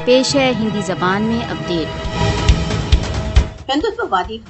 پیش ہے ہندی زبان میں اپڈیٹ۔ ہندوتووادی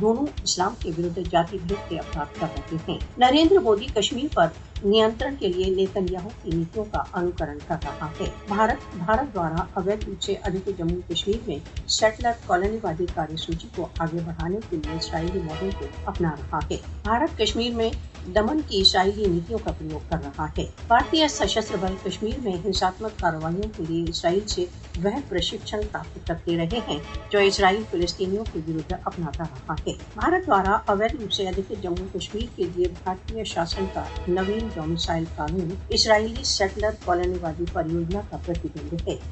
دونوں اسلام کے ورد جاتی بھید کے اپرادھ کر رہے ہیں۔ نریندر مودی کشمیر پر نینترن کے لیے نیتنیاہو کی نیتیوں کا انوکرن کر رہا ہے۔ بھارت دوارا اویدھ روپ سے ادھک جموں کشمیر میں سیٹلر کالونی وادی کاریہ سوچی کو آگے بڑھانے کے لیے اسرائیلی ماڈل کو اپنا رہا ہے۔ بھارت کشمیر میں دمن کی اسرائیلی نیتیوں کا پریوگ کر رہا ہے۔ بھارتی سشستر بل کشمیر میں ہنساتمک کارروائیوں کے لیے اسرائیل سے وہ پرشکشن پراپت کرتے رہے ہیں جو اسرائیل فلسطینیوں کے ورد اپناتا رہا ہے۔ بھارت دوارا اویدھ روپ سے ادھک جموں کشمیر کے لیے بھارتی شاسن کا نوین ڈومیسائل قانون اسرائیلی سیٹلر کالونی وادی پریوجنا کا پرتیبندھ ہے۔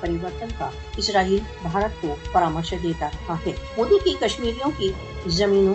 پریورتن کا اسرائیل بھارت کو پرامرش دیتا رہا ہے۔ مودی کی کشمیریوں کی زمینوں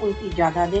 ان کی جائیدادیں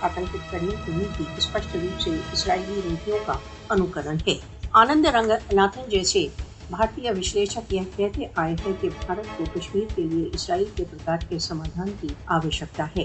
آتنکت کرنے کی نیتی اسپشٹ روپ سے اسرائیلی نیتیوں کا انوکرن ہے۔ آنند رنگ ناتھن جیسے بھارتی وشلیشک یہ کہتے آئے ہیں کہ بھارت کو کشمیر کے لیے اسرائیل کے پرکار کے سمادھان کی آوشکتا ہے۔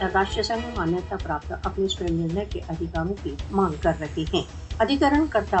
راشٹر سنگھ مانیتا پراپت اپنے سوئم نرنے کے ادھیکاروں کی مانگ کر رہے ہیں۔ ادھیکرن کرتا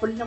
کھلم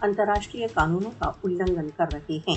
انترراشٹریہ قانونوں کا النگھن کر رہے ہیں۔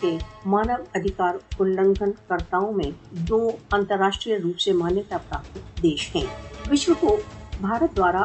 کے مانو ادھیکار النگھن کرتاؤں میں دو انترراشٹریہ روپ سے مانیتا پراپت دیش ہیں۔ وشو کو بھارت دوارا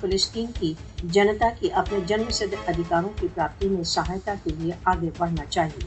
فلسطین کی جنتا کی اپنے جنم سدھ ادھیکاروں کی پراپتی میں سہایتا کے لیے آگے بڑھنا چاہیے۔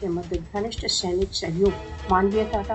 کے مدھیہ گھنٹھ سینک سہیوگ مانویتا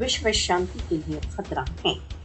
وشو شانتی کے لیے خطرہ ہیں۔